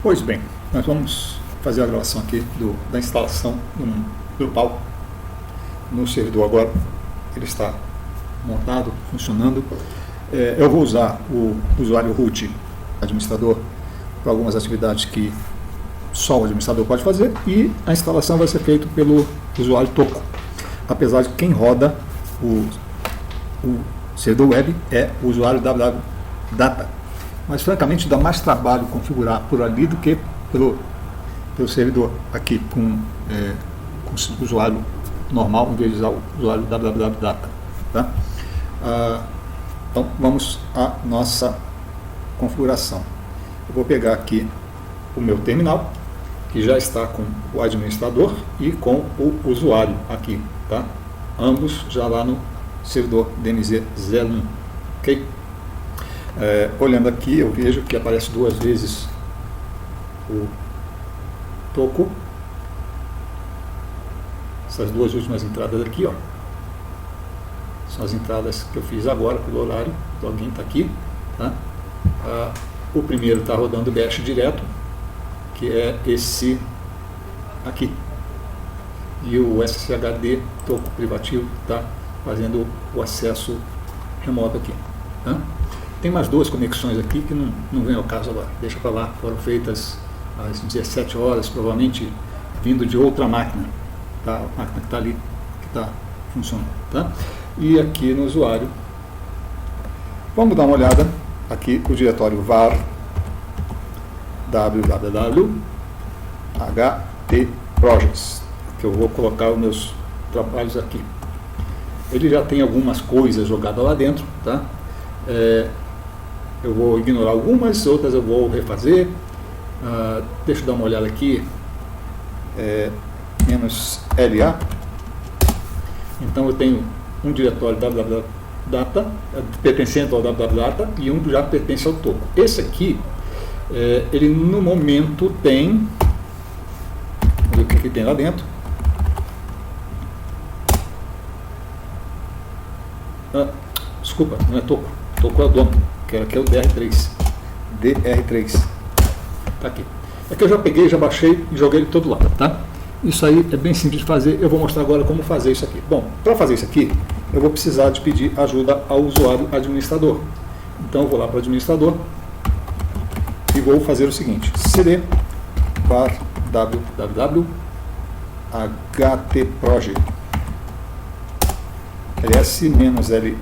Pois bem, nós vamos fazer a gravação aqui da instalação do Drupal no servidor agora. Ele está montado, funcionando. Eu vou usar o usuário root administrador para algumas atividades que só o administrador pode fazer, e a instalação vai ser feita pelo usuário Toco, apesar de quem roda o servidor web é o usuário www.data. Mas francamente dá mais trabalho configurar por ali do que pelo servidor aqui com o usuário normal, em vez de usar o usuário www.data. Tá? Então vamos à nossa configuração. Eu vou pegar aqui o meu terminal, que já está com o administrador e com o usuário aqui, tá? Ambos já lá no servidor DMZ01, ok? Olhando aqui, eu vejo que aparece duas vezes o Toco. Essas duas últimas entradas aqui, ó, são as entradas que eu fiz agora pelo horário. O login está aqui, tá? O primeiro está rodando bash direto, que é esse aqui, e o sshd Toco privativo está fazendo o acesso remoto aqui, tá? Tem mais duas conexões aqui que não vem ao caso agora, deixa para lá. Foram feitas às 17 horas, provavelmente vindo de outra máquina, tá? A máquina que está ali, que está funcionando, tá? E aqui no usuário, vamos dar uma olhada aqui o diretório var www.htprojects, que eu vou colocar os meus trabalhos aqui. Ele já tem algumas coisas jogadas lá dentro, tá? Eu vou ignorar algumas, outras eu vou refazer. Deixa eu dar uma olhada aqui. -LA. Então eu tenho um diretório www.data pertencente ao www.data e um já pertence ao Toco. Esse aqui, ele no momento tem, vamos ver o que tem lá dentro. Desculpa, não é Toco. Toco é o dono, que aqui é o DR3. Tá aqui. Aqui eu já peguei, já baixei e joguei ele todo lá, tá? Isso aí é bem simples de fazer. Eu vou mostrar agora como fazer isso aqui. Bom, para fazer isso aqui, eu vou precisar de pedir ajuda ao usuário administrador. Então eu vou lá para o administrador e vou fazer o seguinte: cd var www.htproject ls-l.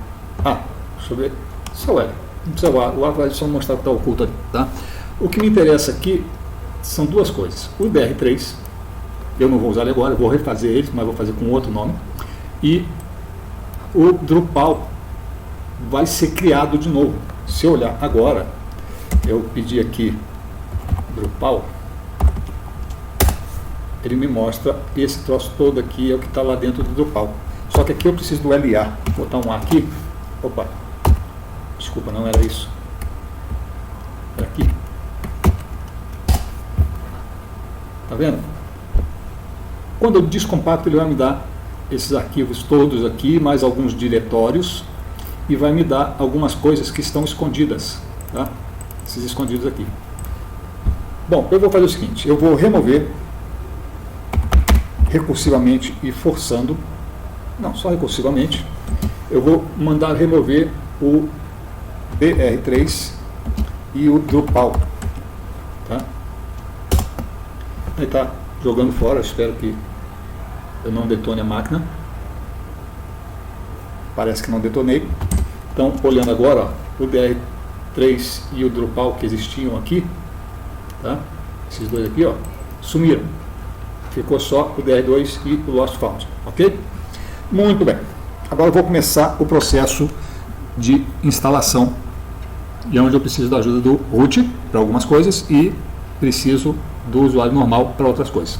Deixa eu ver. Só o L. Não precisa o A vai só mostrar que está oculto ali, tá? O que me interessa aqui são duas coisas. O DR3, eu não vou usar ele agora, eu vou refazer ele, mas vou fazer com outro nome. E o Drupal vai ser criado de novo. Se eu olhar agora, eu pedi aqui Drupal, ele me mostra esse troço todo aqui, é o que está lá dentro do Drupal. Só que aqui eu preciso do LA. Vou botar um A aqui. Opa, desculpa, não era isso. Era aqui. Tá vendo? Quando eu descompacto, ele vai me dar esses arquivos todos aqui, mais alguns diretórios, e vai me dar algumas coisas que estão escondidas, tá? Esses escondidos aqui. Bom, eu vou fazer o seguinte: eu vou remover recursivamente e forçando, não, só recursivamente. Eu vou mandar remover o DR3 e o Drupal, tá? Ele está jogando fora, espero que eu não detone a máquina. Parece que não detonei. Então, olhando agora, ó, o DR3 e o Drupal que existiam aqui, tá? Esses dois aqui, ó, sumiram. Ficou só o DR2 e o Lost Found, ok? Muito bem. Agora eu vou começar o processo de instalação, e onde eu preciso da ajuda do root para algumas coisas e preciso do usuário normal para outras coisas.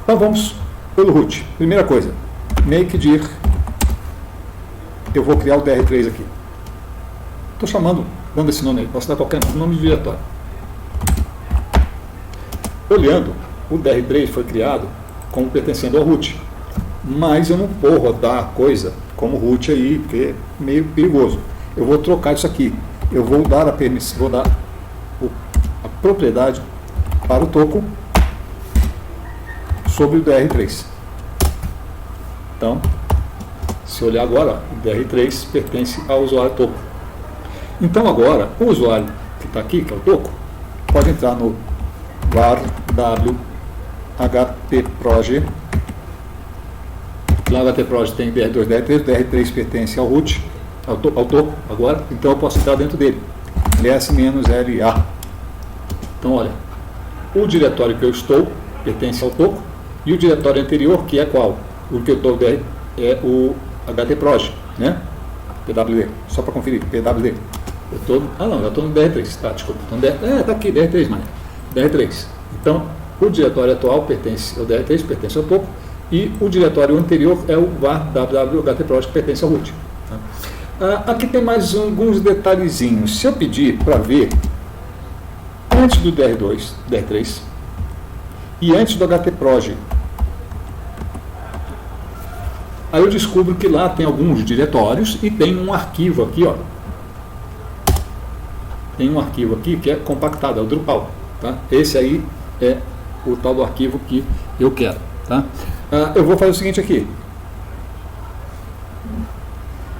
Então vamos pelo root. Primeira coisa, make dir. Eu vou criar o DR3 aqui. Estou dando esse nome aí, posso dar qualquer nome de diretório. Olhando, o DR3 foi criado como pertencendo ao root, mas eu não vou rodar a coisa como root aí, porque é meio perigoso. Eu vou trocar isso aqui. Eu vou dar a permissão, vou dar a propriedade para o toco sobre o DR3. Então, se olhar agora, o DR3 pertence ao usuário toco. Então agora, o usuário que está aqui, que é o toco, pode entrar no var w htproj. Lá no htproj tem DR2, DR3, DR3 pertence ao root, ao toco agora, então eu posso entrar dentro dele. ls-la. Então olha, o diretório que eu estou pertence ao toco, e o diretório anterior, que é qual? O que eu estou é o htproj, né? pwd, só para conferir, pwd. Já estou no DR3, tá, desculpa. Então, tá aqui, DR3, mano. DR3. Então, o diretório atual pertence ao DR3, pertence ao toco, e o diretório anterior é o var www.htproj, que pertence ao root. Tá? Aqui tem mais alguns detalhezinhos. Se eu pedir para ver antes do DR3 e antes do htproj, aí eu descubro que lá tem alguns diretórios e tem um arquivo aqui, ó. Tem um arquivo aqui que é compactado, é o Drupal. Tá? Esse aí é o tal do arquivo que eu quero. Tá? Eu vou fazer o seguinte aqui.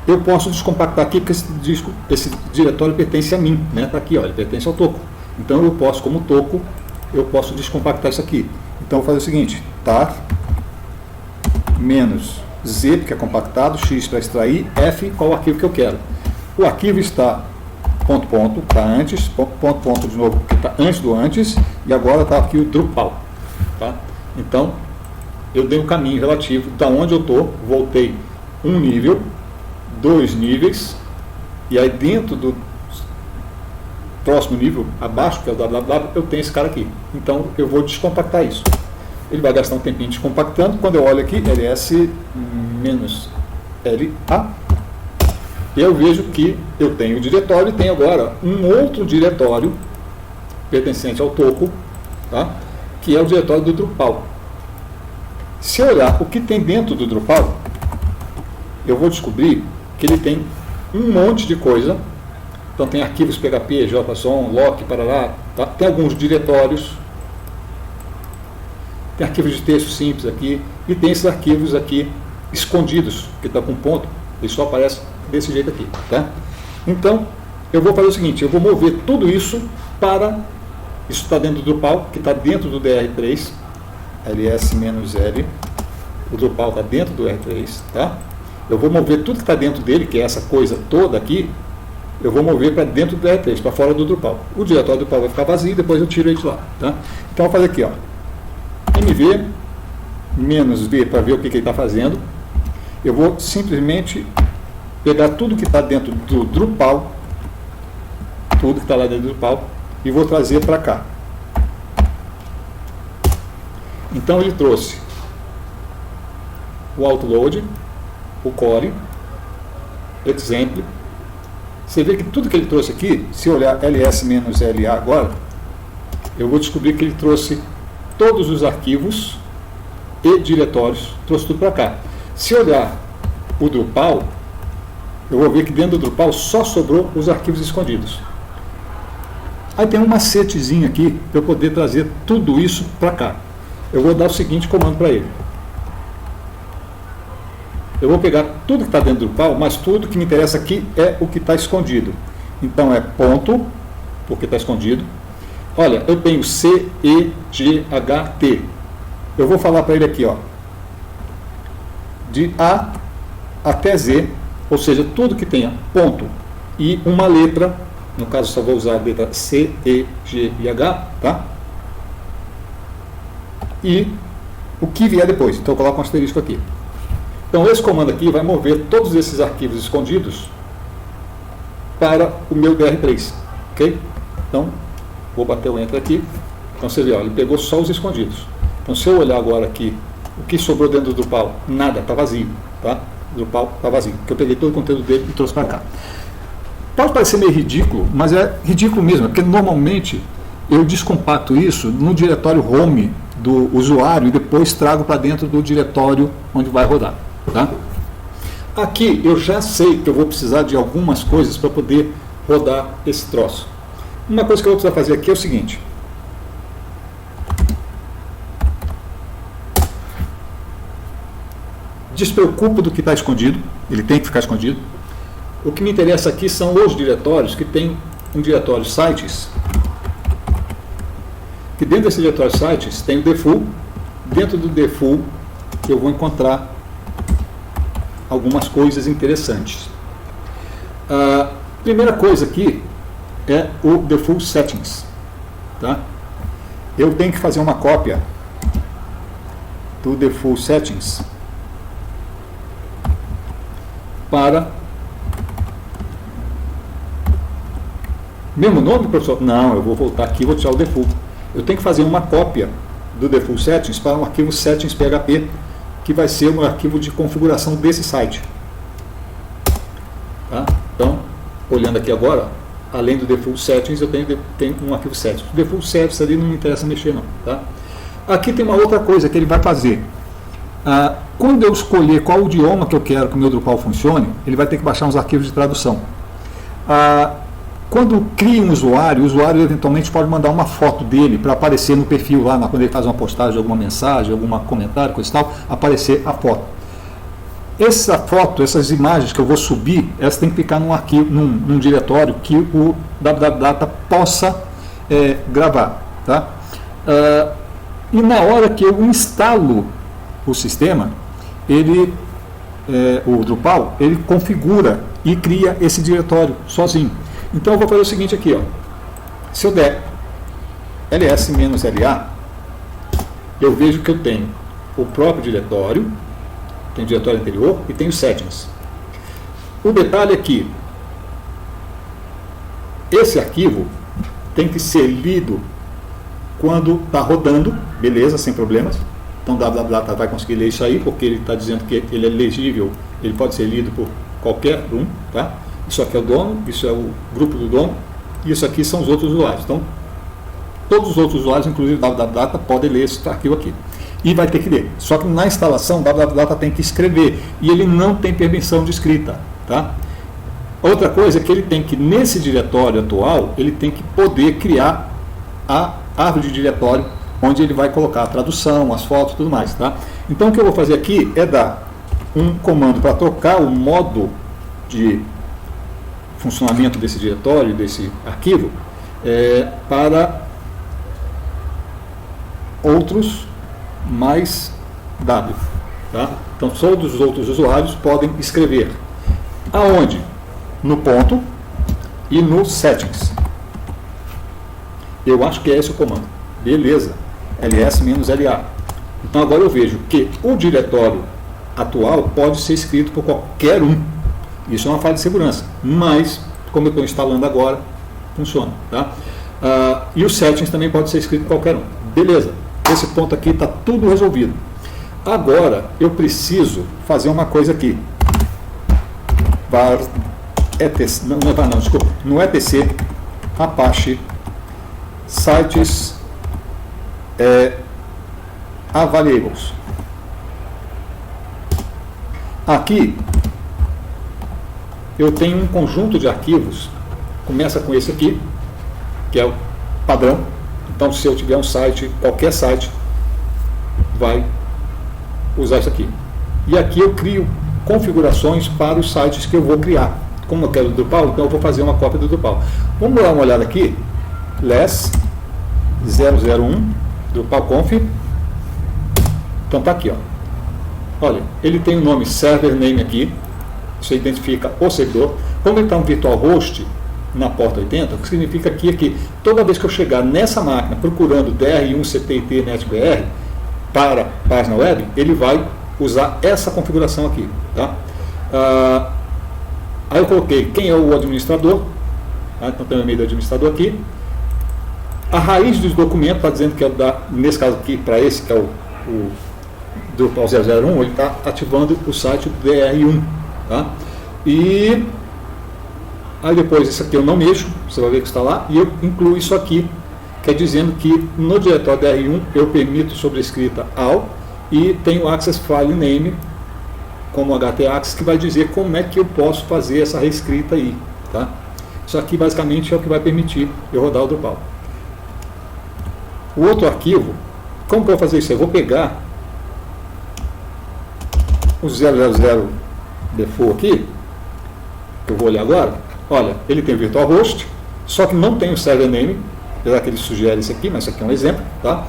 Eu posso descompactar aqui, porque esse diretório pertence a mim. Né? Tá aqui, ó, ele pertence ao toco. Então eu posso, como toco, eu posso descompactar isso aqui. Então eu vou fazer o seguinte, tar menos z, porque é compactado, x para extrair, f, qual o arquivo que eu quero. O arquivo está está antes, ponto de novo, porque está antes do antes, e agora está aqui o Drupal. Tá? Então, eu dei um caminho relativo da onde eu estou, voltei um nível, 2 níveis, e aí dentro do próximo nível, abaixo, que é o www, eu tenho esse cara aqui. Então, eu vou descompactar isso. Ele vai gastar um tempinho descompactando. Quando eu olho aqui, ls-la, eu vejo que eu tenho o diretório e tenho agora um outro diretório pertencente ao toco, tá? Que é o diretório do Drupal. Se eu olhar o que tem dentro do Drupal, eu vou descobrir que ele tem um monte de coisa. Então tem arquivos PHP, JSON, lock, parará, tá? Tem alguns diretórios, tem arquivos de texto simples aqui, e tem esses arquivos aqui escondidos, que está com ponto, ele só aparece desse jeito aqui, tá? Então, eu vou fazer o seguinte, eu vou mover tudo isso para, isso está dentro do Drupal, que está dentro do DR3, ls-l, o Drupal está dentro do R3, tá? Eu vou mover tudo que está dentro dele, que é essa coisa toda aqui, eu vou mover para dentro do R3, para fora do Drupal. O diretório do Drupal vai ficar vazio, depois eu tiro ele de lá, tá? Então, eu vou fazer aqui, ó, mv, menos v para ver o que ele está fazendo. Eu vou simplesmente pegar tudo que está dentro do Drupal, tudo que está lá dentro do Drupal, e vou trazer para cá. Então ele trouxe o autoload, o core, example. Você vê que tudo que ele trouxe aqui, se eu olhar ls-la agora, eu vou descobrir que ele trouxe todos os arquivos e diretórios, trouxe tudo para cá. Se eu olhar o Drupal, eu vou ver que dentro do Drupal só sobrou os arquivos escondidos. Aí tem um macetezinho aqui para eu poder trazer tudo isso para cá. Eu vou dar o seguinte comando para ele. Eu vou pegar tudo que está dentro do Drupal, mas tudo que me interessa aqui é o que está escondido. Então é ponto, porque está escondido. Olha, eu tenho C, E, G, H, T. Eu vou falar para ele aqui, ó, de A até Z, ou seja, tudo que tenha ponto e uma letra, no caso só vou usar a letra C, E, G e H, tá? E o que vier depois, então eu coloco um asterisco aqui. Então esse comando aqui vai mover todos esses arquivos escondidos para o meu DR3, ok? Então, vou bater o Enter aqui. Então você vê, ó, ele pegou só os escondidos. Então se eu olhar agora aqui, o que sobrou dentro do Drupal? Nada, está vazio, tá? O Drupal está vazio, porque eu peguei todo o conteúdo dele e trouxe para cá. Pode parecer meio ridículo, mas é ridículo mesmo, porque normalmente eu descompacto isso no diretório home do usuário e depois trago para dentro do diretório onde vai rodar, tá? Aqui eu já sei que eu vou precisar de algumas coisas para poder rodar esse troço. Uma coisa que eu vou precisar fazer aqui é o seguinte. despreocupo do que está escondido, ele tem que ficar escondido. O que me interessa aqui são os diretórios, que tem um diretório sites, que dentro desse diretório sites tem o default. Dentro do default eu vou encontrar algumas coisas interessantes. A primeira coisa aqui é o default settings, tá? Eu tenho que fazer uma cópia do default settings para... Mesmo nome, professor? Não, eu vou voltar aqui e vou tirar o default. Eu tenho que fazer uma cópia do default settings para um arquivo settings.php, que vai ser um arquivo de configuração desse site. Tá? Então, olhando aqui agora, além do default settings, eu tenho um arquivo settings. O default settings ali não me interessa mexer não. Tá? Aqui tem uma outra coisa que ele vai fazer. Quando eu escolher qual o idioma que eu quero que o meu Drupal funcione, ele vai ter que baixar uns arquivos de tradução. Quando cria um usuário, o usuário eventualmente pode mandar uma foto dele para aparecer no perfil lá, quando ele faz uma postagem, alguma mensagem, algum comentário, coisa e tal, aparecer a foto. Essa foto, essas imagens que eu vou subir, elas têm que ficar num arquivo, num diretório que o www possa gravar. Tá? E na hora que eu instalo o sistema, o Drupal, ele configura e cria esse diretório sozinho. Então eu vou fazer o seguinte aqui, ó. Se eu der ls-la, eu vejo que eu tenho o próprio diretório, tem o diretório anterior e tem os settings. O detalhe é que esse arquivo tem que ser lido quando está rodando, beleza, sem problemas. Então o www vai conseguir ler isso aí, porque ele está dizendo que ele é legível, ele pode ser lido por qualquer um, tá? Isso aqui é o dono, isso é o grupo do dono, e isso aqui são os outros usuários. Então, todos os outros usuários, inclusive o www, podem ler esse arquivo aqui. E vai ter que ler. Só que na instalação, o www tem que escrever, e ele não tem permissão de escrita. Tá? Outra coisa é que ele tem que, nesse diretório atual, ele tem que poder criar a árvore de diretório, onde ele vai colocar a tradução, as fotos e tudo mais. Tá? Então, o que eu vou fazer aqui é dar um comando para trocar o modo de funcionamento desse diretório, desse arquivo, para outros mais W. Tá? Então, todos os outros usuários podem escrever. Aonde? No ponto e no settings. Eu acho que é esse o comando. Beleza. ls-la. Então, agora eu vejo que o diretório atual pode ser escrito por qualquer um. Isso é uma falha de segurança, mas, como eu estou instalando agora, funciona. Tá? E os settings também pode ser escrito por qualquer um. Beleza, esse ponto aqui está tudo resolvido. Agora, eu preciso fazer uma coisa aqui. No etc Apache sites available. Aqui eu tenho um conjunto de arquivos, começa com esse aqui, que é o padrão. Então, se eu tiver um site, qualquer site vai usar isso aqui. E aqui eu crio configurações para os sites que eu vou criar. Como eu quero o Drupal, então eu vou fazer uma cópia do Drupal. Vamos dar uma olhada aqui. less001 drupalconf. Então tá aqui, ó. Olha, ele tem o nome server name aqui. Isso identifica o servidor. Como ele está um virtual host na porta 80, o que significa que toda vez que eu chegar nessa máquina procurando DR1 CPIT NetBR para página web, ele vai usar essa configuração aqui. Tá? Aí eu coloquei quem é o administrador. Tá? Então tem o e-mail do administrador aqui. A raiz dos documentos está dizendo que é nesse caso aqui, para esse que é o Drupal 001, ele está ativando o site do DR1. Tá? E aí depois isso aqui eu não mexo, você vai ver que está lá, e eu incluo isso aqui, que é dizendo que no diretório DR1 eu permito sobrescrita all e tenho access file name como htaccess, que vai dizer como é que eu posso fazer essa reescrita aí. Tá? Isso aqui basicamente é o que vai permitir eu rodar o Drupal. O outro arquivo, como que eu vou fazer isso? Eu vou pegar o 000 default aqui, que eu vou olhar agora, olha, ele tem virtual host, só que não tem o server name, apesar que ele sugere isso aqui, mas isso aqui é um exemplo, tá?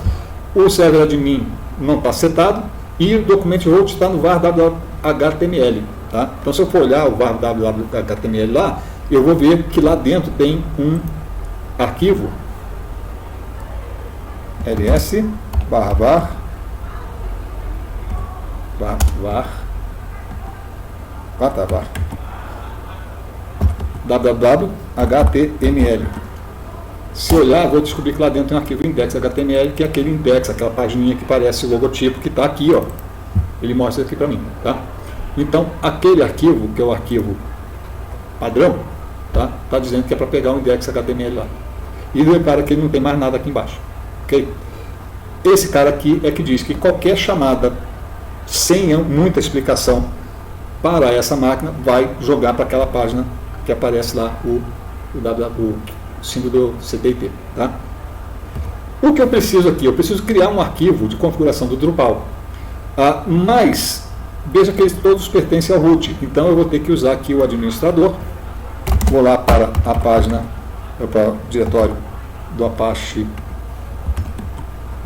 O server admin não está setado e o document root está no var www.html, tá? Então, se eu for olhar o var www.html lá, eu vou ver que lá dentro tem um arquivo ls var www.html. Se olhar, vou descobrir que lá dentro tem um arquivo index.html, que é aquele index, aquela pagininha que parece o logotipo que está aqui, ó. Ele mostra aqui para mim, tá? Então, aquele arquivo, que é o arquivo padrão, tá? Tá dizendo que é para pegar o index.html lá. E repara que ele não tem mais nada aqui embaixo, ok? Esse cara aqui é que diz que qualquer chamada sem muita explicação para essa máquina vai jogar para aquela página que aparece lá o símbolo do CTIP, tá? O que eu preciso aqui? Eu preciso criar um arquivo de configuração do Drupal, mas veja que eles todos pertencem ao root, então eu vou ter que usar aqui o administrador. Vou lá para a página, para o diretório do Apache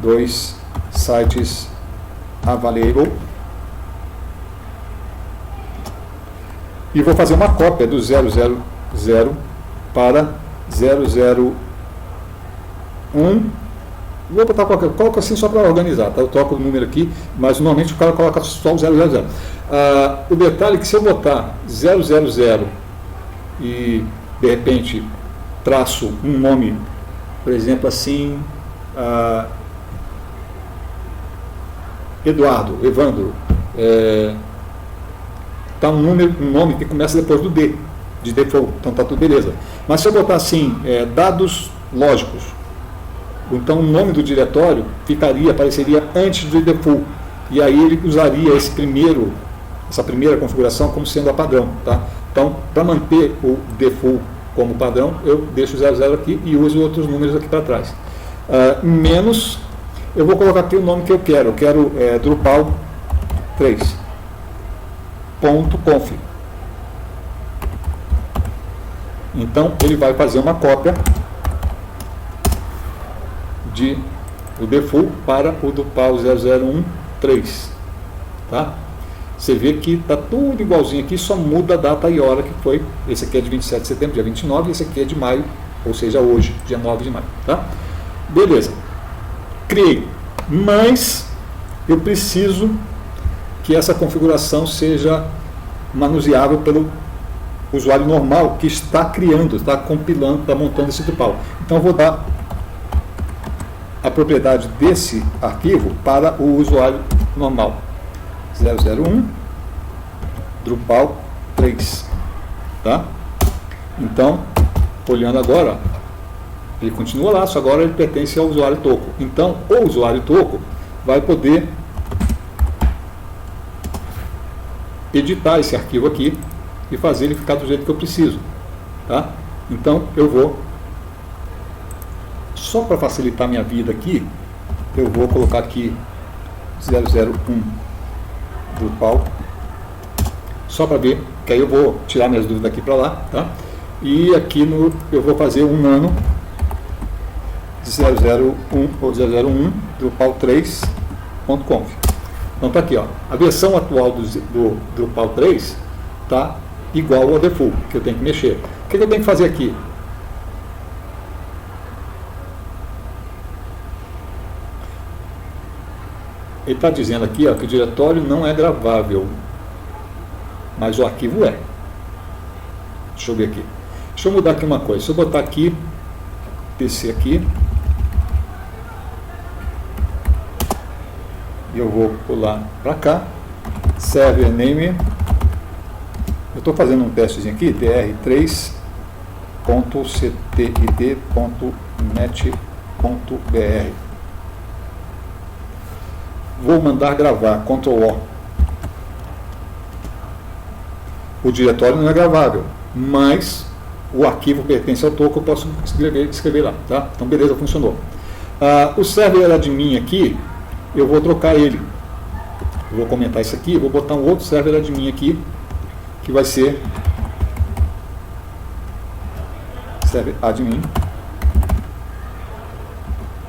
2 sites available e vou fazer uma cópia do 000 para 001. Vou botar coloco assim só para organizar, tá? Eu troco o número aqui, mas normalmente o cara coloca só o 000. O detalhe é que se eu botar 000 e de repente traço um nome, por exemplo assim, Evandro, tá um nome que começa depois do D, de default, então tá tudo beleza. Mas se eu botar assim, dados lógicos, então o nome do diretório apareceria antes do default, e aí ele usaria essa primeira configuração como sendo a padrão, tá? Então, para manter o default como padrão, eu deixo o 00 aqui e uso outros números aqui para trás. Menos, eu vou colocar aqui o nome que eu quero Drupal 3.conf. Então, ele vai fazer uma cópia do default para o Drupal 001.3, tá? Você vê que está tudo igualzinho aqui, só muda a data e hora que foi. Esse aqui é de 27 de setembro, dia 29, e esse aqui é de maio, ou seja, hoje, dia 9 de maio, tá? Beleza. Criei. Mas eu preciso que essa configuração seja manuseável pelo usuário normal que está criando, está compilando, está montando esse Drupal. Então eu vou dar a propriedade desse arquivo para o usuário normal. 001 Drupal 3, tá? Então, olhando agora, ele continua lá, só agora ele pertence ao usuário toco. Então, o usuário toco vai poder editar esse arquivo aqui e fazer ele ficar do jeito que eu preciso, tá? Então, eu vou, só para facilitar minha vida aqui, eu vou colocar aqui 001 Drupal, só para ver, que aí eu vou tirar minhas dúvidas daqui para lá, tá? E aqui eu vou fazer um nano 001 Drupal 3.conf. Então tá aqui, ó, a versão atual do Drupal 3 tá igual ao default, que eu tenho que mexer. O que eu tenho que fazer aqui? Ele está dizendo aqui, ó, que o diretório não é gravável, mas o arquivo é. Deixa eu ver aqui. Deixa eu mudar aqui uma coisa. Se eu botar aqui, descer aqui, e eu vou pular para cá, server name, eu estou fazendo um testezinho aqui, dr3.ctid.net.br. Vou mandar gravar, Ctrl-O. O diretório não é gravável, mas o arquivo pertence ao toco, eu posso escrever lá, tá? Então, beleza, funcionou. O server admin aqui, eu vou trocar ele. Eu vou comentar isso aqui, vou botar um outro server admin aqui, que vai ser server admin.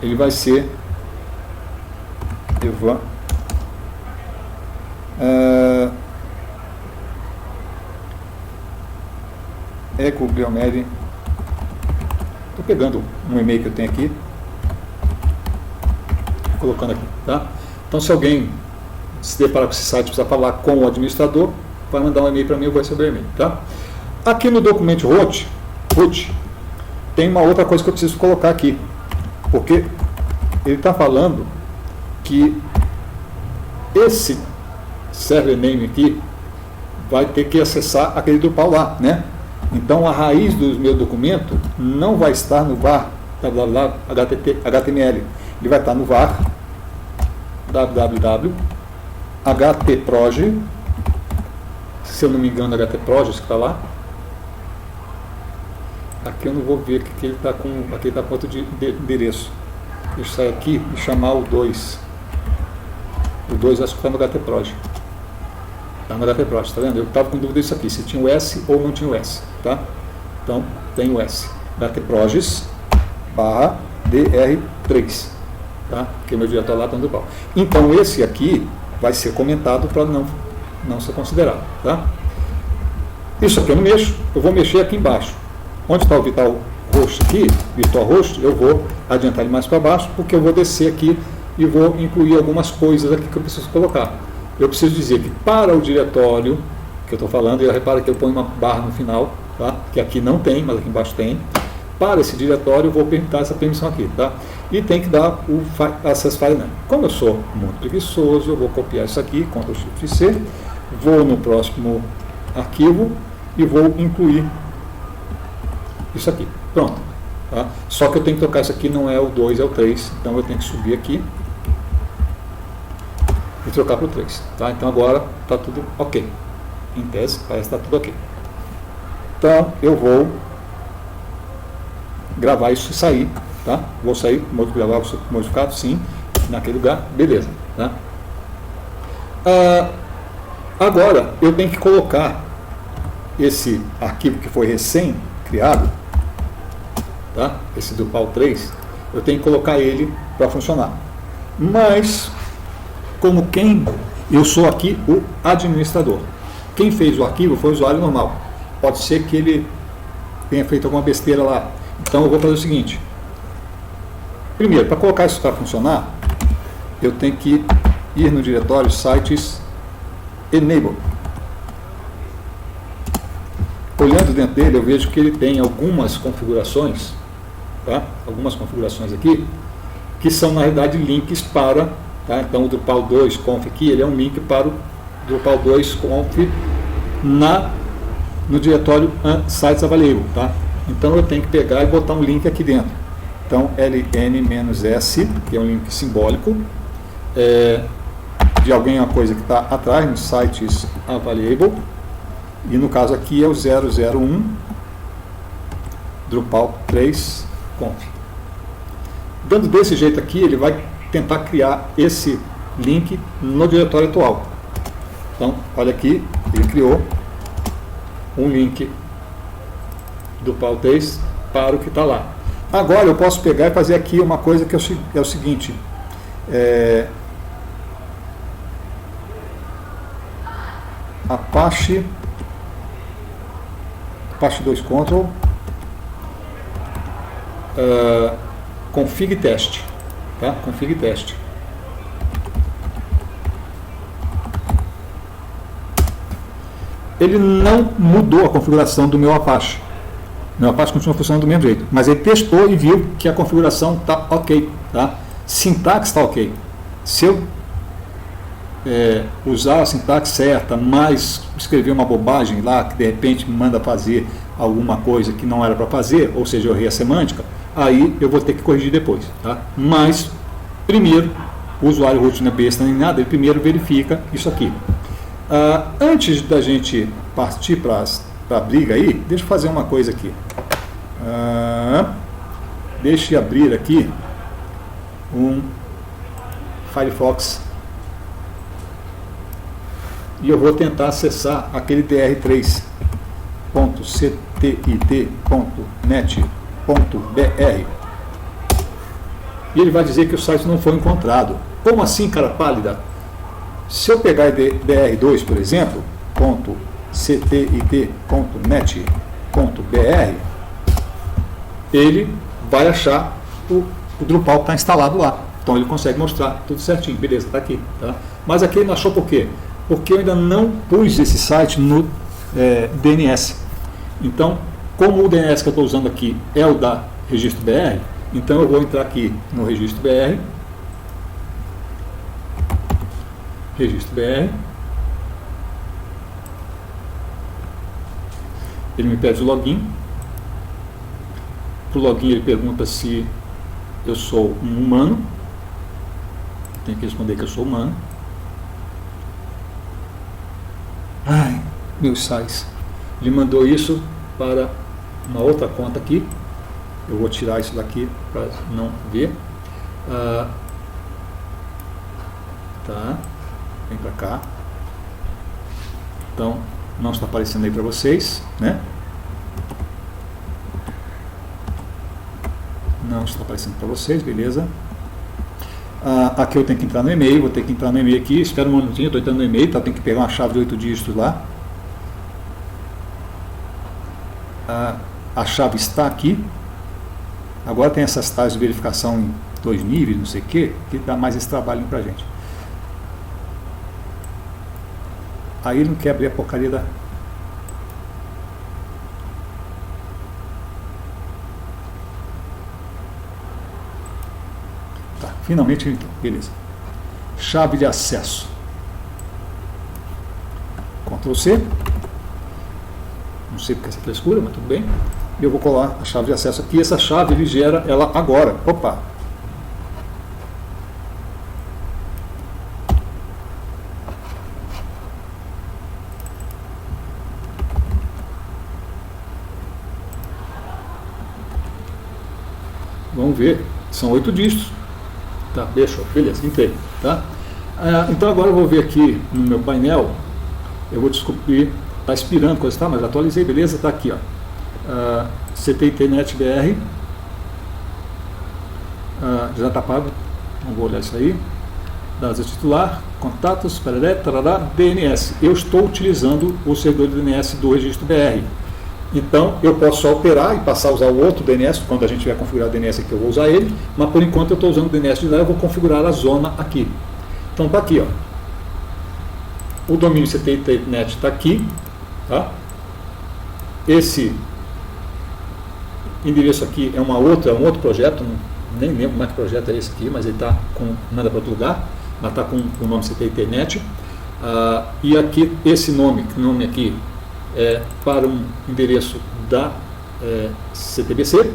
Ele vai ser Evan Eco Biomed. Estou pegando um e-mail que eu tenho aqui, colocando aqui, tá? Então, se alguém se deparar com esse site, precisa falar com o administrador, vai mandar um e-mail para mim, eu vou receber o e-mail, tá? Aqui no documento root, tem uma outra coisa que eu preciso colocar aqui, porque ele está falando que esse server name aqui vai ter que acessar aquele Drupal lá, né? Então a raiz do meu documento não vai estar no var HTML, ele vai estar no var www htproj, se eu não me engano, htproj que está lá. Aqui eu não vou ver que ele está com, aqui está com outro endereço. Deixa eu sair aqui e chamar o 2. O 2 acho que está no htproj. Está no htproj, tá vendo? Eu estava com dúvida disso aqui, se tinha o S ou não tinha o S, tá? Então, tem o S. htprojes /dr3, tá? Porque o meu diretório lá está no Drupal. Então, esse aqui vai ser comentado para não ser considerado, tá? Isso aqui eu não mexo, eu vou mexer aqui embaixo. Onde está o Vital Host aqui, Virtual Host, eu vou adiantar ele mais para baixo, porque eu vou descer aqui e vou incluir algumas coisas aqui que eu preciso colocar. Eu preciso dizer que para o diretório que eu estou falando, e repara que eu ponho uma barra no final, tá? Que aqui não tem, mas aqui embaixo tem. Para esse diretório eu vou dar essa permissão aqui, tá? E tem que dar o access file name. Como eu sou muito preguiçoso, eu vou copiar isso aqui, Ctrl+Shift+C, vou no próximo arquivo e vou incluir isso aqui. Pronto. Tá? Só que eu tenho que trocar isso aqui, não é o 2, é o 3, então eu tenho que subir aqui e trocar para o 3. Tá? Então agora está tudo ok. Em tese, parece que está tudo ok. Então eu vou gravar isso e sair, tá? Vou sair, gravar o modificado, sim, naquele lugar, beleza, tá? Agora eu tenho que colocar esse arquivo que foi recém-criado, tá? Esse Drupal 3, eu tenho que colocar ele para funcionar. Mas, como eu sou aqui o administrador. Quem fez o arquivo foi o usuário normal. Pode ser que ele tenha feito alguma besteira lá. Então eu vou fazer o seguinte. Primeiro, para colocar isso para funcionar, eu tenho que ir no diretório sites enable. Olhando dentro dele, eu vejo que ele tem algumas configurações, tá? Algumas configurações aqui, que são na realidade links para, tá? Então o Drupal 2 conf aqui, ele é um link para o Drupal 2 conf no diretório sites available, tá? Então eu tenho que pegar e botar um link aqui dentro. Então ln-s, que é um link simbólico, de alguma coisa que está atrás nos sites available, e no caso aqui é o 001 Drupal 3 conf. Dando desse jeito aqui, ele vai tentar criar esse link no diretório atual. Então, olha aqui, ele criou um link Drupal 3 para o que está lá. Agora eu posso pegar e fazer aqui uma coisa que é o seguinte. Apache 2 Ctrl config test, tá? Config test. Ele não mudou a configuração do meu Apache. Meu Apache continua funcionando do mesmo jeito, mas ele testou e viu que a configuração está ok, tá? Sintaxe está ok. Se eu usar a sintaxe certa, mas escrever uma bobagem lá, que de repente me manda fazer alguma coisa que não era para fazer, ou seja, eu errei a semântica, aí eu vou ter que corrigir depois, tá? Mas, primeiro, o usuário root não é besta nem nada, ele primeiro verifica isso aqui. Antes da gente partir para a briga aí, deixa eu fazer uma coisa aqui. Deixa eu abrir aqui um Firefox e eu vou tentar acessar aquele dr3.ctit.net.br. E ele vai dizer que o site não foi encontrado. Como assim, cara pálida? Se eu pegar dr2, por exemplo, .ctit.net.br, ele vai achar o Drupal que está instalado lá. Então ele consegue mostrar tudo certinho. Beleza, está aqui. Tá? Mas aqui ele não achou por quê? Porque eu ainda não pus esse site no DNS. Então, como o DNS que eu estou usando aqui é o da Registro BR, então eu vou entrar aqui no Registro BR. Registro BR. Ele me pede o login. Para o login ele pergunta se eu sou um humano. Tenho que responder que eu sou humano. Ai, meus sais. Ele mandou isso para uma outra conta aqui. Eu vou tirar isso daqui para não ver. Tá. Vem para cá. Então, não está aparecendo aí para vocês, né? Não está aparecendo para vocês, beleza? Aqui eu tenho que entrar no e-mail, vou ter que entrar no e-mail aqui, espera um minutinho, estou entrando no e-mail, tá? Tenho que pegar uma chave de 8 dígitos lá. A chave está aqui. Agora tem essas taxas de verificação em 2 níveis, não sei o que dá mais esse trabalho para a gente. Aí ele não quer abrir a porcaria da... Tá, finalmente ele entrou, beleza. Chave de acesso. Ctrl C. Não sei porque essa frescura, mas tudo bem. E eu vou colar a chave de acesso aqui. Essa chave ele gera ela agora. Opa! Vamos ver, são 8 dígitos. Tá, deixa, beleza, entrei. Tá? Então agora eu vou ver aqui no meu painel, eu vou descobrir, está expirando coisa, tá? Mas já atualizei, beleza? Está aqui, ó. CTIT.NET.BR, já está pago, não vou olhar isso aí. Dados titular, contatos, tarará, DNS. Eu estou utilizando o servidor de DNS do Registro BR. Então, eu posso só alterar e passar a usar o outro DNS, quando a gente tiver configurado o DNS aqui, eu vou usar ele, mas por enquanto eu estou usando o DNS de lá, eu vou configurar a zona aqui. Então, está aqui, ó. O domínio CTIT.net está aqui, tá? Esse endereço aqui é um outro projeto, nem lembro mais que projeto é esse aqui, mas ele está com, manda para outro lugar, mas está com o nome CTIT.net. E aqui, esse nome aqui, para um endereço da CTBC,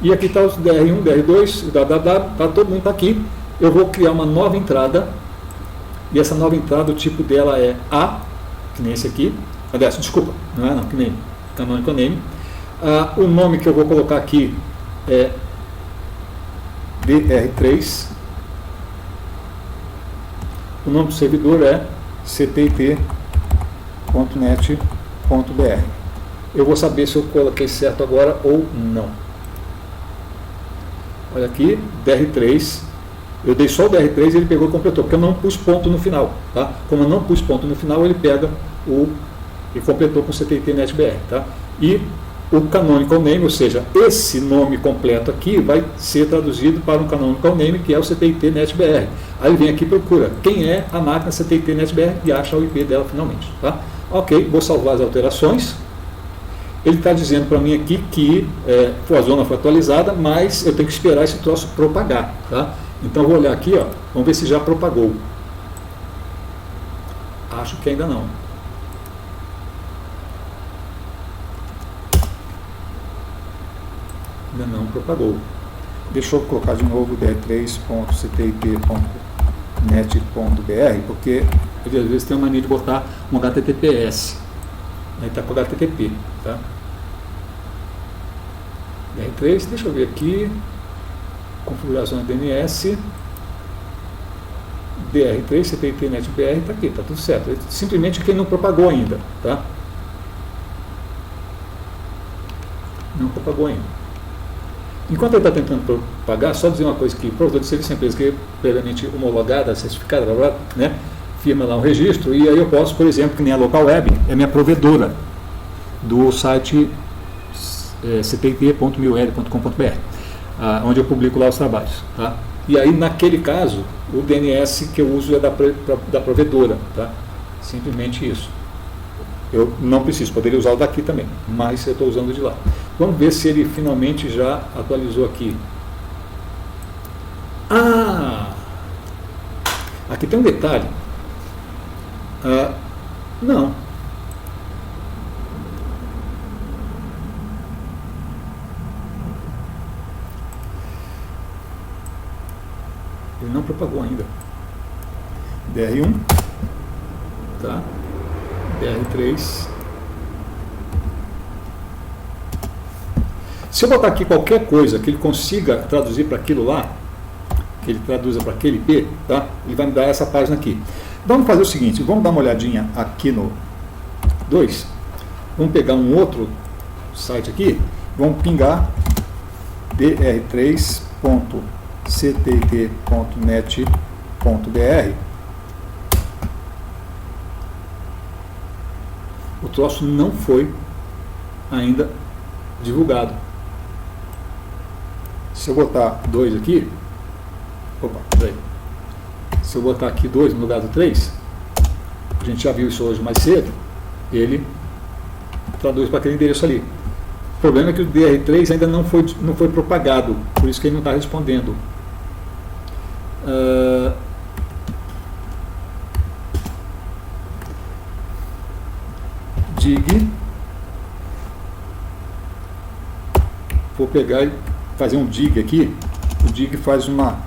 e aqui está os DR1, DR2, www, tá, todo mundo está aqui. Eu vou criar uma nova entrada, e essa nova entrada, o tipo dela é A, que nem esse aqui, aliás, desculpa, não é não, que nem canonical name. O nome que eu vou colocar aqui é DR3, o nome do servidor é ctit.net.br. Eu vou saber se eu coloquei certo agora ou não. Olha aqui, DR3. Eu dei só o DR3 e ele pegou e completou, porque eu não pus ponto no final. Tá? Como eu não pus ponto no final, ele pega e completou com CTIT.NET.BR. Tá? E o canonical name, ou seja, esse nome completo aqui vai ser traduzido para um canonical name, que é o CTIT.NET.BR. Aí ele vem aqui e procura quem é a máquina CTIT.NET.BR e acha o IP dela finalmente. Tá? Ok, vou salvar as alterações. Ele está dizendo para mim aqui que a zona foi atualizada, mas eu tenho que esperar esse troço propagar. Tá? Então eu vou olhar aqui, ó, vamos ver se já propagou. Acho que ainda não. Ainda não propagou. Deixa eu colocar de novo dr3.ctit.net.br, porque às vezes tem uma mania de botar um HTTPS. Aí está com HTTP. Tá? DR3, deixa eu ver aqui. Configuração DNS. DR3, CPIP NetBR, está aqui, está tudo certo. Ele, simplesmente que ele não propagou ainda, tá? Não propagou ainda. Enquanto ele está tentando propagar, só dizer uma coisa que provedor de serviço é uma empresa que é previamente homologada, certificada, blá, blá, né? Firma lá um registro, e aí eu posso, por exemplo, que nem a Local Web, é minha provedora do site cpip.milweb.com.br, onde eu publico lá os trabalhos. Tá? E aí, naquele caso, o DNS que eu uso é da provedora. Tá? Simplesmente isso. Eu não preciso, poderia usar o daqui também, mas eu estou usando de lá. Vamos ver se ele finalmente já atualizou aqui. Aqui tem um detalhe. Não. Ele não propagou ainda. DR1, tá? DR3. Se eu botar aqui qualquer coisa que ele consiga traduzir para aquilo lá, que ele traduza para aquele IP, tá? Ele vai me dar essa página aqui. Vamos fazer o seguinte, vamos dar uma olhadinha aqui no 2. Vamos pegar um outro site aqui, vamos pingar dr3.ctt.net.br. O troço não foi ainda divulgado. Se eu botar 2 aqui, se eu botar aqui 2 no lugar do 3, a gente já viu isso hoje mais cedo, ele traduz para aquele endereço ali. O problema é que o DR3 ainda não foi propagado, por isso que ele não está respondendo. Dig. Vou pegar e fazer um dig aqui. O dig faz uma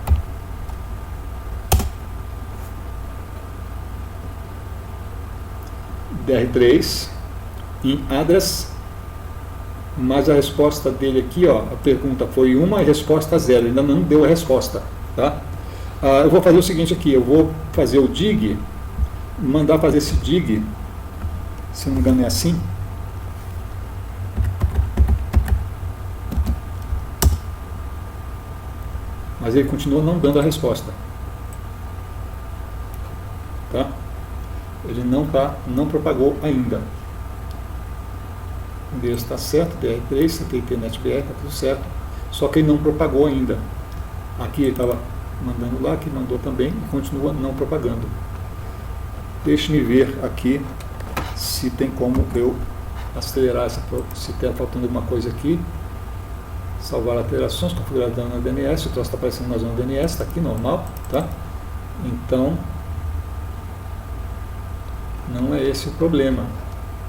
DR3 em address, mas a resposta dele aqui, ó, a pergunta foi 1 e a resposta 0, ainda não deu a resposta, tá? Eu vou fazer o seguinte aqui, eu vou fazer o dig, mandar fazer esse dig, se não me engano é assim, mas ele continua não dando a resposta, tá? Ele não propagou ainda. O endereço está certo, DR3, CTT NetBR, está tudo certo, só que ele não propagou ainda. Aqui ele estava mandando lá, aqui mandou também, e continua não propagando. Deixe-me ver aqui se tem como eu acelerar se está faltando alguma coisa aqui. Salvar alterações, configurar dano na DNS, o troço está aparecendo na zona DNS, está aqui normal, tá? Então, não é esse o problema.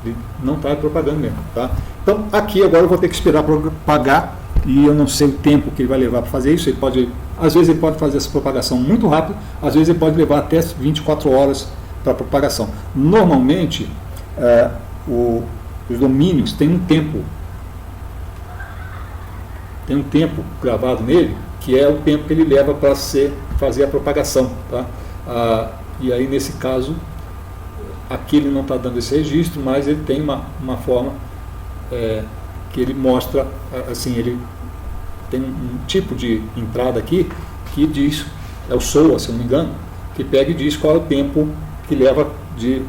Ele não está propagando mesmo, tá? Então, aqui agora eu vou ter que esperar propagar, e eu não sei o tempo que ele vai levar para fazer isso. Ele pode, às vezes ele pode fazer essa propagação muito rápido, às vezes ele pode levar até 24 horas para propagação. Normalmente, os domínios têm um tempo gravado nele, que é o tempo que ele leva para fazer a propagação, tá? E aí, nesse caso, aqui ele não está dando esse registro, mas ele tem uma forma que ele mostra, assim, ele tem um tipo de entrada aqui que diz, é o SOA, se eu não me engano, que pega e diz qual é o tempo que leva de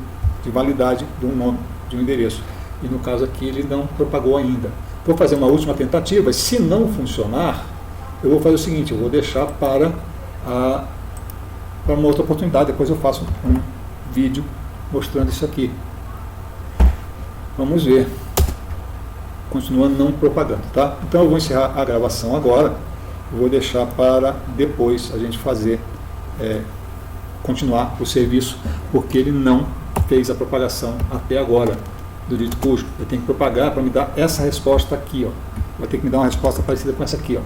validade de um nome, de um endereço. E no caso aqui ele não propagou ainda. Vou fazer uma última tentativa, se não funcionar, eu vou fazer o seguinte, eu vou deixar para uma outra oportunidade, depois eu faço um vídeo mostrando isso aqui. Vamos ver. Continua não propagando, tá? Então eu vou encerrar a gravação agora, vou deixar para depois a gente fazer, continuar o serviço, porque ele não fez a propagação até agora do dito cujo. Eu tenho que propagar para me dar essa resposta aqui, ó. Vai ter que me dar uma resposta parecida com essa aqui, ó.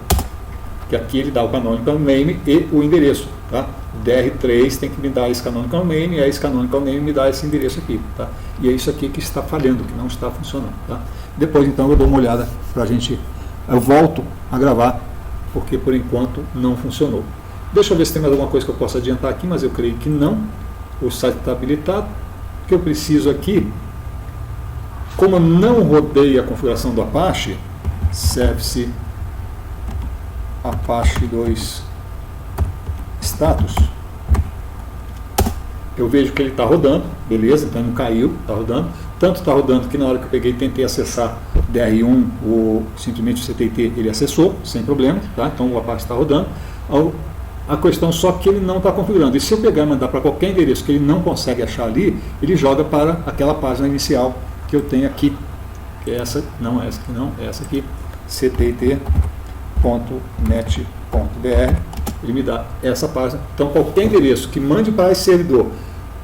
Que aqui ele dá o canonical name e o endereço, tá? O DR3 tem que me dar esse canonical name, e esse canonical name me dá esse endereço aqui, tá? E é isso aqui que está falhando, que não está funcionando, tá? Depois então eu dou uma olhada para a gente, eu volto a gravar, porque por enquanto não funcionou. Deixa eu ver se tem mais alguma coisa que eu possa adiantar aqui, mas eu creio que não. O site está habilitado. O que eu preciso aqui, como eu não rodei a configuração do Apache, service Apache 2 status, eu vejo que ele está rodando, beleza, então não caiu, está rodando. Tanto está rodando que na hora que eu peguei e tentei acessar DR1 ou simplesmente o CTT, ele acessou, sem problema, tá? Então o Apache está rodando. A questão só que ele não está configurando. E se eu pegar e mandar para qualquer endereço que ele não consegue achar ali, ele joga para aquela página inicial que eu tenho aqui, que é essa, não essa aqui não, é essa aqui, ctt.net.br, ele me dá essa página. Então qualquer endereço que mande para esse servidor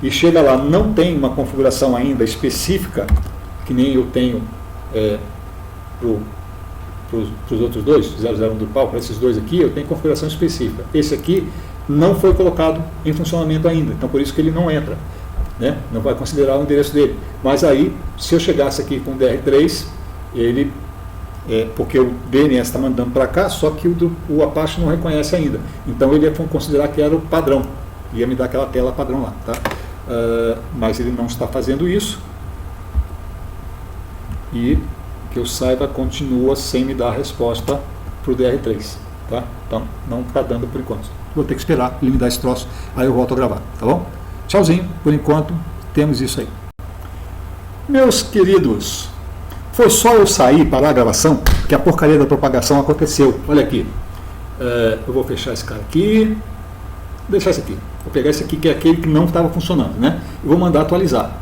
e chega lá, não tem uma configuração ainda específica, que nem eu tenho para os outros dois, 001 Drupal, para esses dois aqui, eu tenho configuração específica. Esse aqui não foi colocado em funcionamento ainda, então por isso que ele não entra, né? Não vai considerar o endereço dele. Mas aí, se eu chegasse aqui com o DR3, ele, porque o DNS está mandando para cá, só que o Apache não reconhece ainda. Então ele ia considerar que era o padrão, ia me dar aquela tela padrão lá, tá? Mas ele não está fazendo isso, e que eu saiba, continua sem me dar a resposta para o DR3, tá? Então não está dando por enquanto. Vou ter que esperar ele me dar esse troço, aí eu volto a gravar, tá bom? Tchauzinho, por enquanto temos isso aí. Meus queridos, foi só eu sair, parar a gravação, que a porcaria da propagação aconteceu. Olha aqui, eu vou fechar esse cara aqui, vou deixar esse aqui, vou pegar esse aqui que é aquele que não estava funcionando, né? E vou mandar atualizar.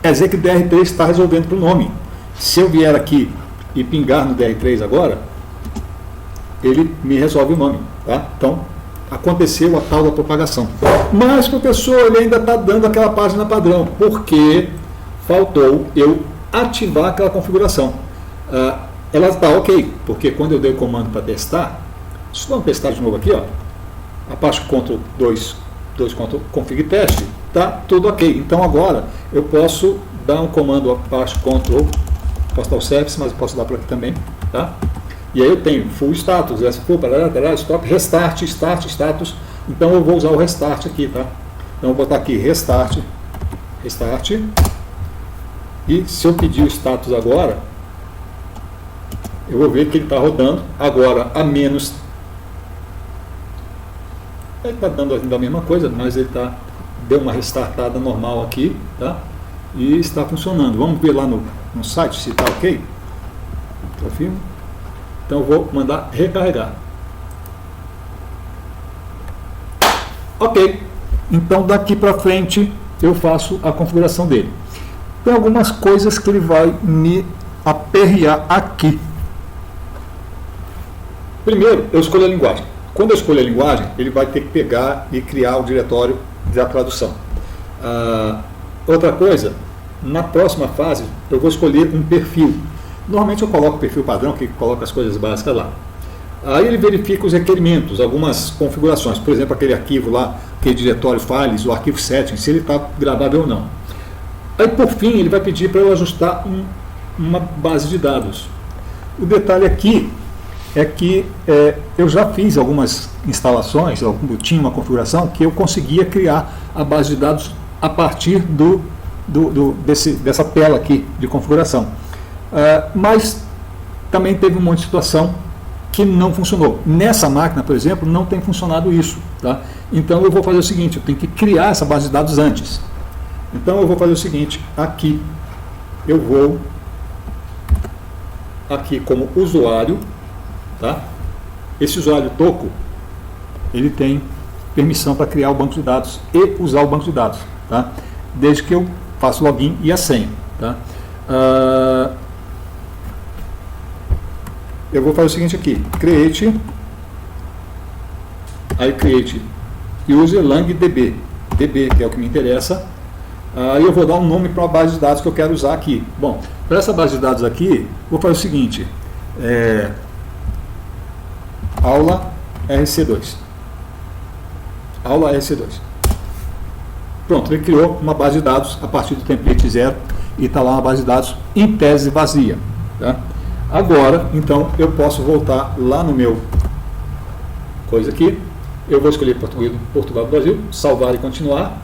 Quer dizer que o DR3 está resolvendo para o nome. Se eu vier aqui e pingar no DR3 agora, ele me resolve o nome, tá? Então, aconteceu a tal da propagação. Mas, professor, ele ainda está dando aquela página padrão, porque faltou eu ativar aquela configuração. Ela está ok, porque quando eu dei o comando para testar, vamos testar de novo aqui, ó, Apache Ctrl 2 Ctrl config teste, tá tudo ok. Então agora eu posso dar um comando Apache Ctrl, posso dar o service, mas eu posso dar por aqui também, tá? E aí eu tenho full status, full, stop, restart, start, status. Então eu vou usar o restart aqui, tá? Então eu vou botar aqui restart, e se eu pedir o status agora, eu vou ver que ele está rodando agora a menos. Ele está dando ainda a mesma coisa, mas ele deu uma restartada normal aqui, tá? E está funcionando. Vamos ver lá no site se está ok. Confirmo. Então eu vou mandar recarregar. Ok. Então daqui para frente eu faço a configuração dele. Tem algumas coisas que ele vai me aperrear aqui. Primeiro, eu escolho a linguagem. Quando eu escolho a linguagem, ele vai ter que pegar e criar o diretório da tradução. Outra coisa, na próxima fase, eu vou escolher um perfil. Normalmente eu coloco o perfil padrão, que coloca as coisas básicas lá. Aí ele verifica os requerimentos, algumas configurações, por exemplo, aquele arquivo lá, aquele diretório files, o arquivo settings, se ele está gravável ou não. Aí, por fim, ele vai pedir para eu ajustar uma base de dados. O detalhe aqui é que eu já fiz algumas instalações, eu tinha uma configuração que eu conseguia criar a base de dados a partir dessa tela aqui de configuração. Mas também teve um monte de situação que não funcionou. Nessa máquina, por exemplo, não tem funcionado isso, tá? Então eu vou fazer o seguinte, eu tenho que criar essa base de dados antes. Então eu vou fazer o seguinte, aqui eu vou, aqui como usuário, tá? Esse usuário Toco, ele tem permissão para criar o banco de dados e usar o banco de dados, tá? Desde que eu faça o login e a senha, tá? Eu vou fazer o seguinte aqui, create user lang db, que é o que me interessa. Aí eu vou dar um nome para uma base de dados que eu quero usar aqui. Bom, para essa base de dados aqui, vou fazer o seguinte, aula RC2. Aula RC2. Pronto, ele criou uma base de dados a partir do template 0 e está lá uma base de dados em tese vazia, tá? Agora, então, eu posso voltar lá no meu coisa aqui. Eu vou escolher Portugal do Brasil, salvar e continuar.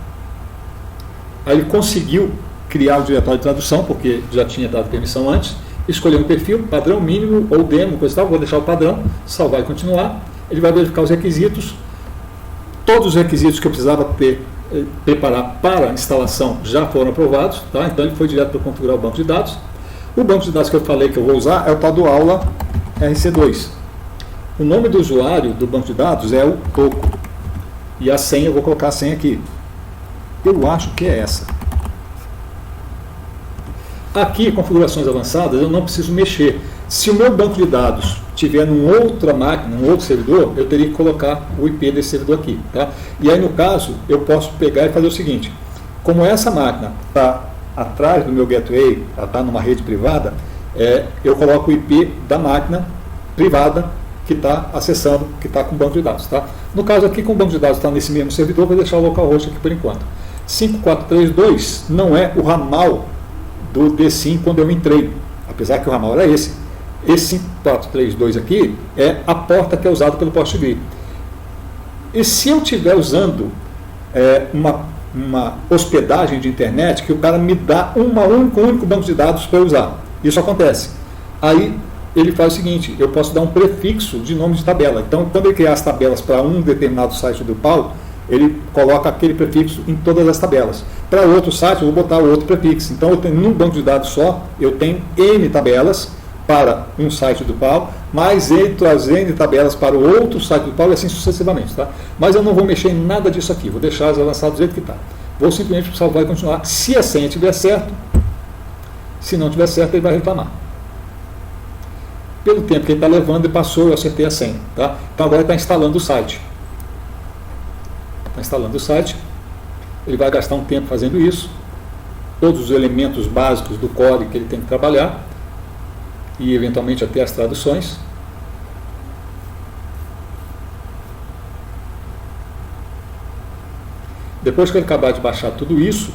Aí ele conseguiu criar o diretório de tradução, porque já tinha dado permissão antes. Escolher um perfil, padrão mínimo ou demo, coisa e tal. Vou deixar o padrão, salvar e continuar. Ele vai verificar os requisitos. Todos os requisitos que eu precisava preparar para a instalação já foram aprovados, tá? Então ele foi direto para configurar o banco de dados. O banco de dados que eu falei que eu vou usar é o tal do aula RC2. O nome do usuário do banco de dados é o Toco. E a senha, eu vou colocar a senha aqui. Eu acho que é essa. Aqui, configurações avançadas, eu não preciso mexer. Se o meu banco de dados tiver numa outra máquina, num outro servidor, eu teria que colocar o IP desse servidor aqui. Tá? E aí, no caso, eu posso pegar e fazer o seguinte. Como essa máquina está atrás do meu gateway, ela está numa rede privada, eu coloco o IP da máquina privada que está acessando, que está com o banco de dados. Tá? No caso aqui, como o banco de dados está nesse mesmo servidor, vou deixar o localhost aqui por enquanto. 5432 não é o ramal do DSIM quando eu entrei, apesar que o ramal era esse. Esse 5432 aqui é a porta que é usada pelo PostGrid. E se eu estiver usando uma hospedagem de internet que o cara me dá um único banco de dados para eu usar, isso acontece. Aí ele faz o seguinte, eu posso dar um prefixo de nome de tabela. Então, quando ele criar as tabelas para um determinado site do Drupal, ele coloca aquele prefixo em todas as tabelas. Para outro site, eu vou botar o outro prefixo. Então, eu tenho num banco de dados só, eu tenho N tabelas para um site do Drupal, mais entro as N tabelas para o outro site do Drupal e assim sucessivamente. Tá? Mas eu não vou mexer em nada disso aqui, vou deixar as avançadas do jeito que está. Vou simplesmente salvar e continuar. Se a senha estiver certo, se não estiver certo, ele vai reclamar. Pelo tempo que ele está levando, ele passou, eu acertei a senha. Tá? Então agora ele está instalando o site. Está instalando o site. Ele vai gastar um tempo fazendo isso. Todos os elementos básicos do core que ele tem que trabalhar. E eventualmente até as traduções. Depois que ele acabar de baixar tudo isso,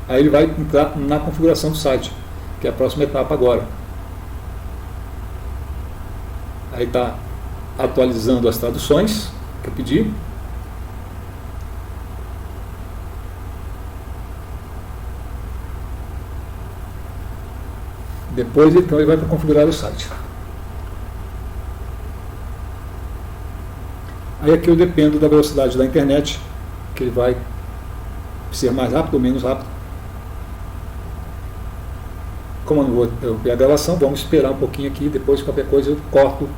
aí ele vai entrar na configuração do site, que é a próxima etapa agora. Aí está atualizando as traduções que eu pedi. Depois, então, ele vai para configurar o site. Aí aqui eu dependo da velocidade da internet, que ele vai ser mais rápido ou menos rápido. Como eu não vou ver a gravação, vamos esperar um pouquinho aqui, depois qualquer coisa eu corto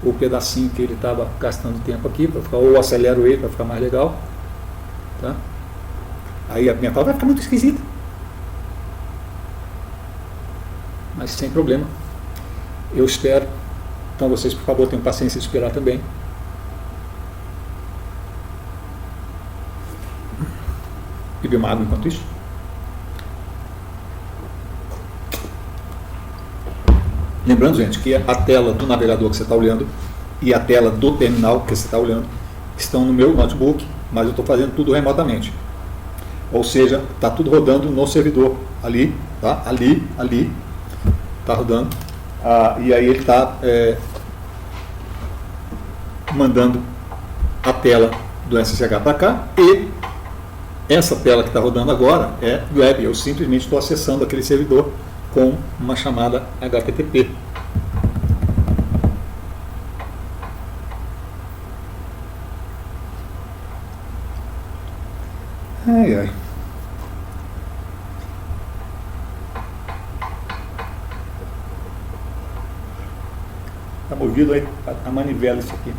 o pedacinho que ele estava gastando tempo aqui, para ficar, ou acelero ele para ficar mais legal. Tá? Aí a minha fala vai ficar muito esquisita. Mas sem problema. Eu espero. Então vocês, por favor, tenham paciência de esperar também. Beber uma água enquanto isso. Lembrando, gente, que a tela do navegador que você está olhando e a tela do terminal que você está olhando estão no meu notebook, mas eu estou fazendo tudo remotamente. Ou seja, está tudo rodando no servidor. Ali, tá? Ali. Está rodando. E aí ele está mandando a tela do SSH para cá. E essa tela que está rodando agora é web. Eu simplesmente estou acessando aquele servidor com uma chamada HTTP. Ai. Está movido aí a manivela isso aqui.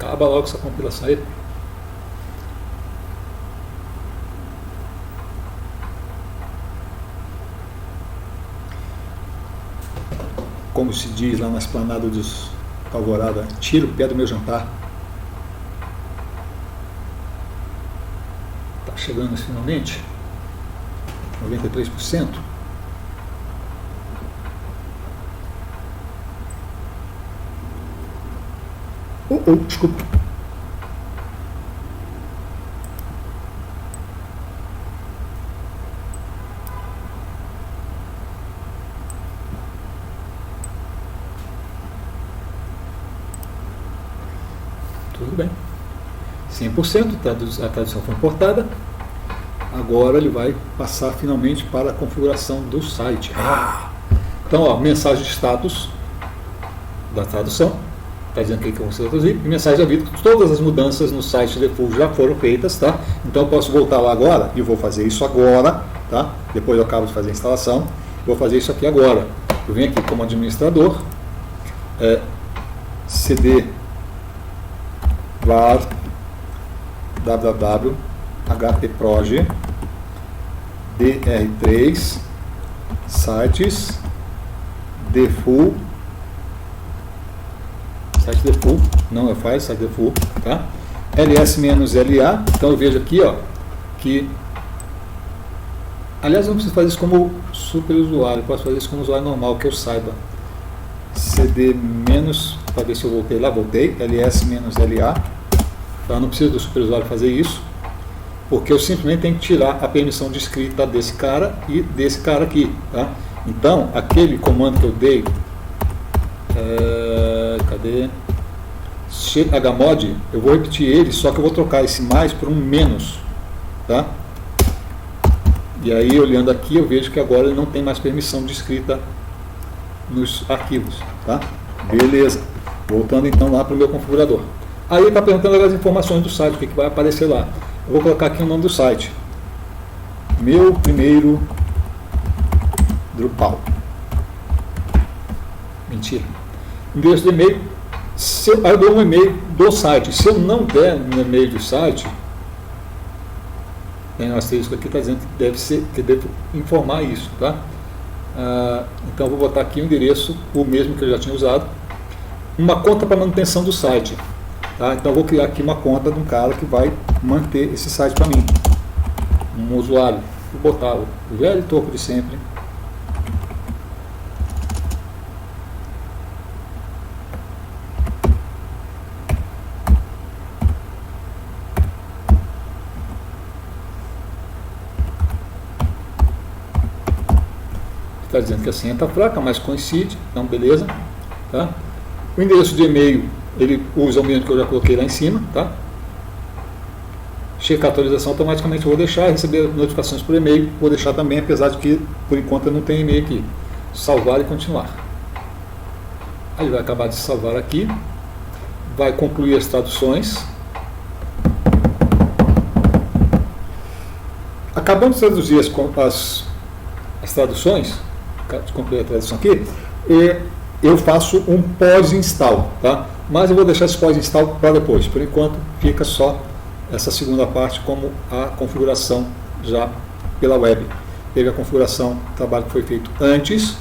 Acaba logo essa compilação aí. Como se diz lá na esplanada dos Alvorada, tira o pé do meu jantar. Está chegando finalmente. 93%. Desculpa. Tudo bem. 100%, a tradução foi importada. Agora ele vai passar finalmente para a configuração do site. Então, ó, mensagem de status da tradução. Está dizendo que eu vou traduzir. E mensagem de aviso que todas as mudanças no site default já foram feitas. Tá? Então eu posso voltar lá agora e vou fazer isso agora. Tá? Depois eu acabo de fazer a instalação. Vou fazer isso aqui agora. Eu venho aqui como administrador. cd var www htproj dr3 sites default site default, não é file, site default, tá? ls-la, então eu vejo aqui, ó, que aliás eu não preciso fazer isso como super usuário, eu posso fazer isso como usuário normal, que eu saiba. cd- para ver se eu voltei lá, voltei, ls-la, então eu não preciso do super usuário fazer isso, porque eu simplesmente tenho que tirar a permissão de escrita desse cara e desse cara aqui, tá? Então, aquele comando que eu dei, cadê? Chmod, eu vou repetir ele, só que eu vou trocar esse mais por um menos, tá? E aí, olhando aqui, eu vejo que agora ele não tem mais permissão de escrita nos arquivos, tá? Beleza. Voltando então lá para o meu configurador. Aí ele está perguntando agora as informações do site, o que vai aparecer lá. Eu vou colocar aqui o nome do site. Meu primeiro Drupal. Mentira. Endereço de e-mail. Aí eu dou um e-mail do site. Se eu não der um e-mail do site, tem um asterisco aqui que está dizendo que deve ser, que devo informar isso, tá? Então eu vou botar aqui o endereço, o mesmo que eu já tinha usado. Uma conta para manutenção do site. Tá? Então eu vou criar aqui uma conta de um cara que vai manter esse site para mim. Um usuário. Vou botar o velho topo de sempre. Está dizendo que a senha está fraca, mas coincide, então beleza. Tá? O endereço de e-mail, ele usa o mesmo que eu já coloquei lá em cima. Tá? Checar a atualização, automaticamente eu vou deixar, receber notificações por e-mail, vou deixar também, apesar de que por enquanto eu não tenho e-mail aqui. Salvar e continuar. Aí vai acabar de salvar aqui, vai concluir as traduções. Acabando de traduzir as traduções, de concluir a tradução aqui, eu faço um pós-install, tá? Mas eu vou deixar esse pós-install para depois. Por enquanto fica só essa segunda parte como a configuração já pela web. Teve a configuração, o trabalho que foi feito antes,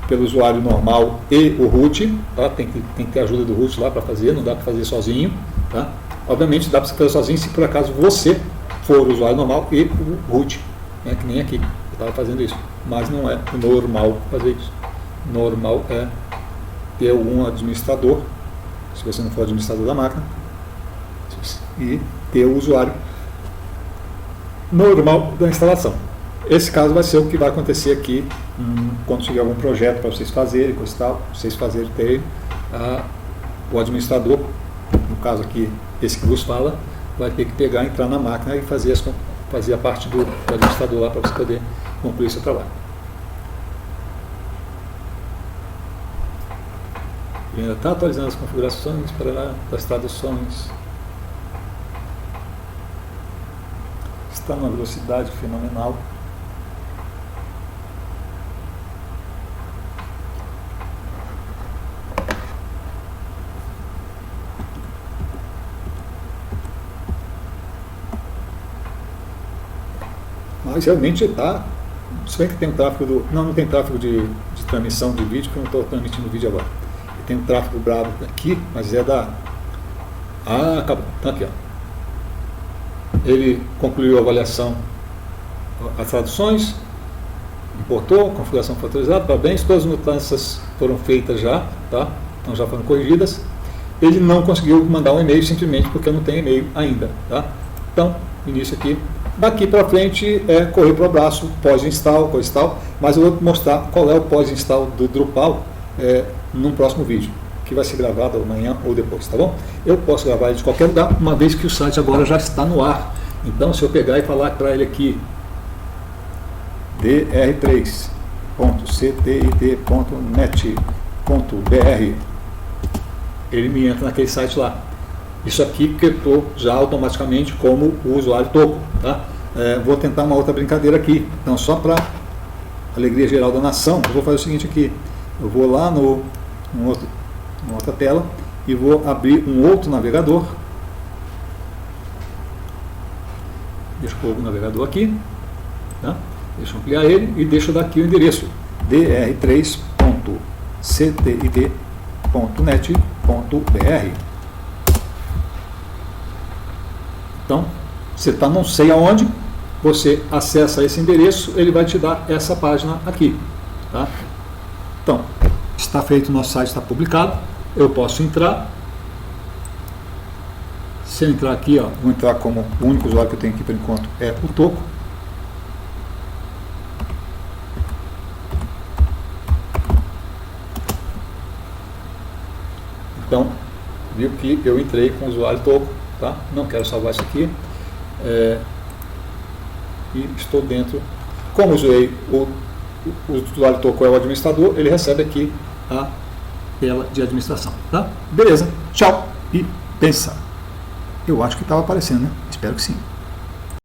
pelo usuário normal e o root, tá? Tem que ter ajuda do root lá para fazer, não dá para fazer sozinho, tá? Obviamente dá para fazer sozinho se por acaso você for o usuário normal e o root, né? Que nem aqui, eu estava fazendo isso, mas não é normal fazer isso. Normal é ter algum administrador, se você não for administrador da máquina, e ter o usuário normal da instalação. Esse caso vai ser o que vai acontecer aqui quando tiver algum projeto para vocês fazerem, coisa e tal, vocês fazerem ter o administrador, no caso aqui, esse que vos fala, vai ter que pegar, entrar na máquina e fazer a parte do administrador lá para você poder concluir seu trabalho. Ele ainda está atualizando as configurações para as traduções. Está numa velocidade fenomenal. Mas realmente está. Se bem que tem um tráfego não tem tráfego de transmissão de vídeo, porque eu não estou transmitindo vídeo agora. Tem um tráfego bravo aqui, mas é da. Acabou. Tá aqui, ó. Ele concluiu a avaliação, as traduções, importou, a configuração foi atualizada, parabéns, todas as mudanças foram feitas já, tá? Então já foram corrigidas. Ele não conseguiu mandar um e-mail simplesmente porque eu não tenho e-mail ainda, tá? Então, início aqui. Daqui para frente é correr para o abraço, pós-install, coisa e tal, mas eu vou mostrar qual é o pós-install do Drupal num próximo vídeo, que que vai ser gravado amanhã ou depois, tá bom? Eu posso gravar ele de qualquer lugar, uma vez que o site agora já está no ar. Então, se eu pegar e falar para ele aqui, dr3.ctit.net.br, ele me entra naquele site lá. Isso aqui que eu estou já automaticamente como o usuário toco, tá? Vou tentar uma outra brincadeira aqui. Então, só para alegria geral da nação, eu vou fazer o seguinte aqui. Eu vou lá numa outra tela e vou abrir um outro navegador. Deixa eu pôr o navegador aqui, tá? Deixa eu ampliar ele e deixa eu dar aqui o endereço dr3.ctit.net.br. Então, você está não sei aonde, você acessa esse endereço, ele vai te dar essa página aqui, tá? Então, está feito, o nosso site está publicado, eu posso entrar. Se eu entrar aqui, ó, vou entrar como o único usuário que eu tenho aqui por enquanto é o Toco. Então, viu que eu entrei com o usuário Toco, tá? Não quero salvar isso aqui. E estou dentro. Como usei o usuário Toco é o administrador, ele recebe aqui a tela de administração, tá? Beleza, tchau e pensa. Eu acho que estava aparecendo, né? Espero que sim.